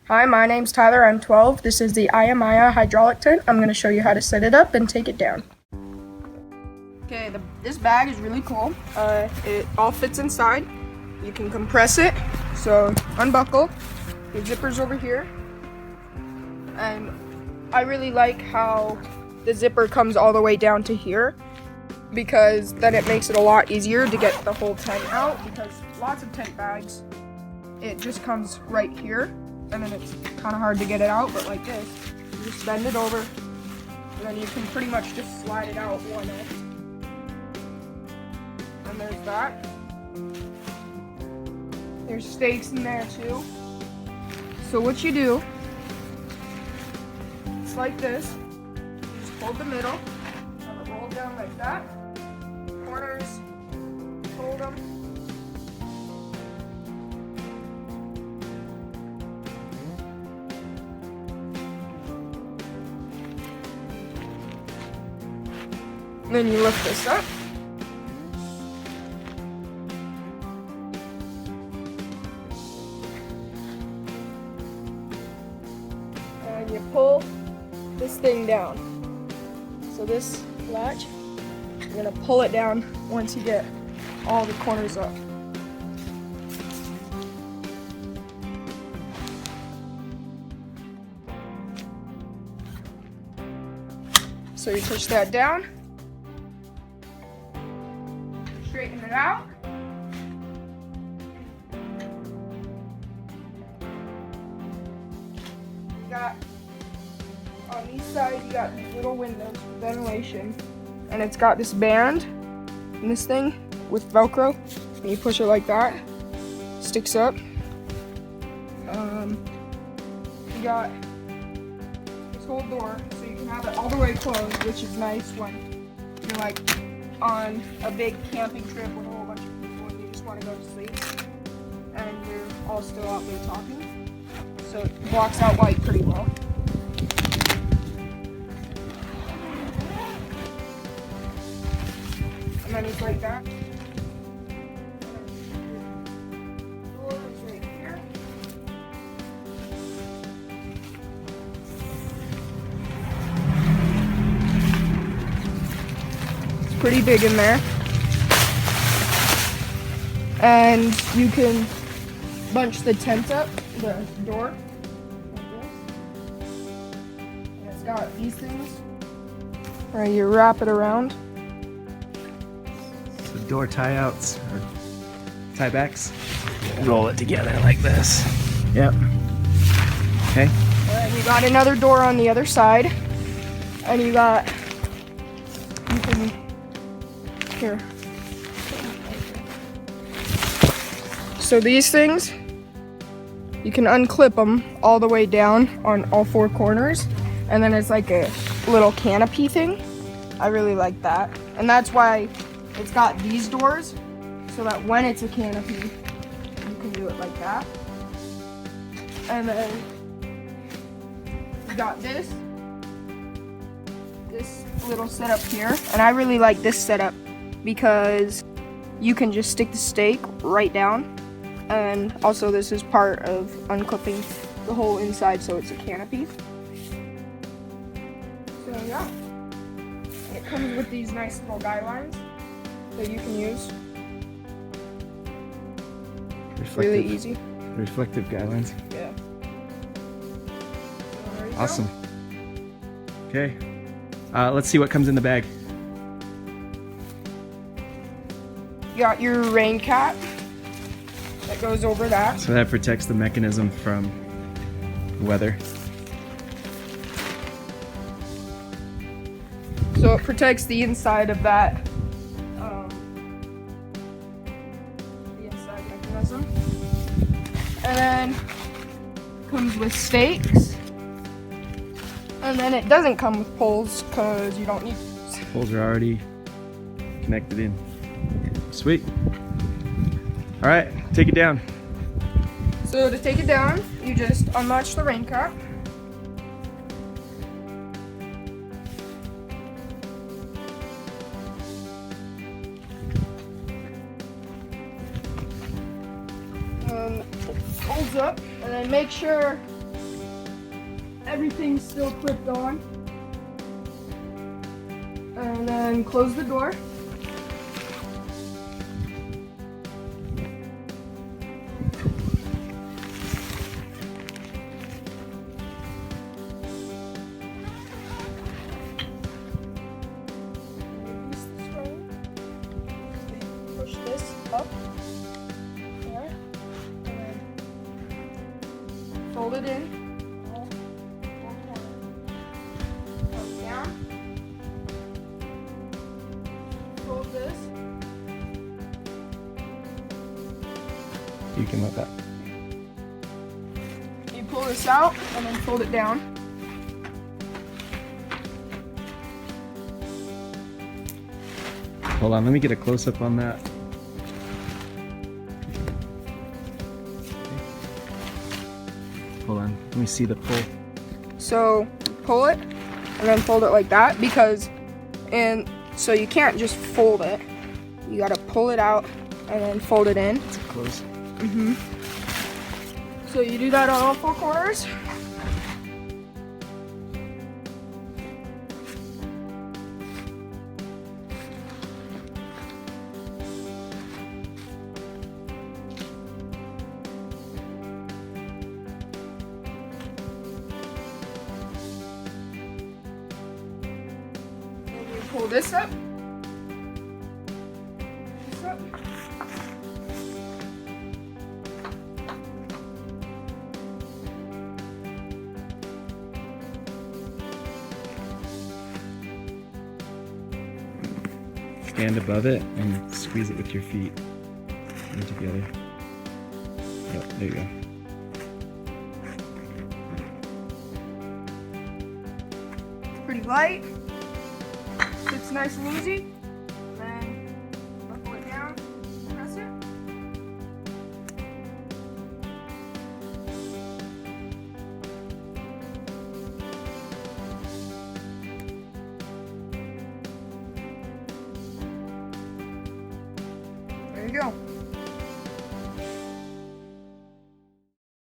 Hi, my name's Tyler. I'm 12. This is the AYAMAYA hydraulic tent. I'm going to show you how to set it up and take it down. Okay, this bag is really cool. It all fits inside. You can compress it. So unbuckle. Your zipper's over here. And I really like how the zipper comes all the way down to here, because then it makes it a lot easier to get the whole tent out, because lots of tent bags, it just comes right here. And then it's kind of hard to get it out, but like this, you just bend it over, and then you can pretty much just slide it out one end. And there's that. There's stakes in there too. So what you do, it's like this. You just hold the middle, have it roll down like that. Corners, hold them. And then you lift this up. And you pull this thing down. So this latch, you're gonna pull it down once you get all the corners up. So you push that down. Straighten it out. You got on each side, you got these little windows for ventilation, and it's got this band and this thing with Velcro, and you push it like that, sticks up. You got this whole door, so you can have it all the way closed, which is nice when you're like on a big camping trip with a whole bunch of people and you just want to go to sleep and you're all still out there talking. So it blocks out light pretty well. And then it's like that. Door is right here. Pretty big in there, and you can bunch the tent up, the door, like this. And it's got these things where you wrap it around. So door tie outs or tie backs. Roll it together like this. Yep. Okay. And you got another door on the other side, and you can here. So these things, you can unclip them all the way down on all four corners, and then it's like a little canopy thing. I really like that, and that's why it's got these doors, so that when it's a canopy, you can do it like that. And then you got this little setup here, and I really like this setup because you can just stick the stake right down, and also this is part of unclipping the whole inside so it's a canopy. So yeah, it comes with these nice little guidelines that you can use. Really easy. Reflective guidelines. Yeah. So awesome. Okay. Let's see what comes in the bag. You got your rain cap that goes over that. So that protects the mechanism from weather. So it protects the inside of that, the inside mechanism. And then comes with stakes. And then it doesn't come with poles because you don't need poles. Poles are already connected in. Sweet. All right, take it down. So to take it down, you just unlatch the rain cap. It folds up, and then make sure everything's still clipped on. And then close the door. Release the string. Push this up. There. And then fold it in. Down. Fold this. You can let that. You pull this out and then fold it down. Hold on, let me get a close up on that. Hold on, let me see the pull. So pull it and then fold it like that so you can't just fold it. You gotta pull it out and then fold it in. Is it close? So you do that on all four corners. And you pull this up. This up. Stand above it and squeeze it with your feet in together. Yep, there you go. Pretty light. Sits nice and easy. Then buckle it down, press it. There you go.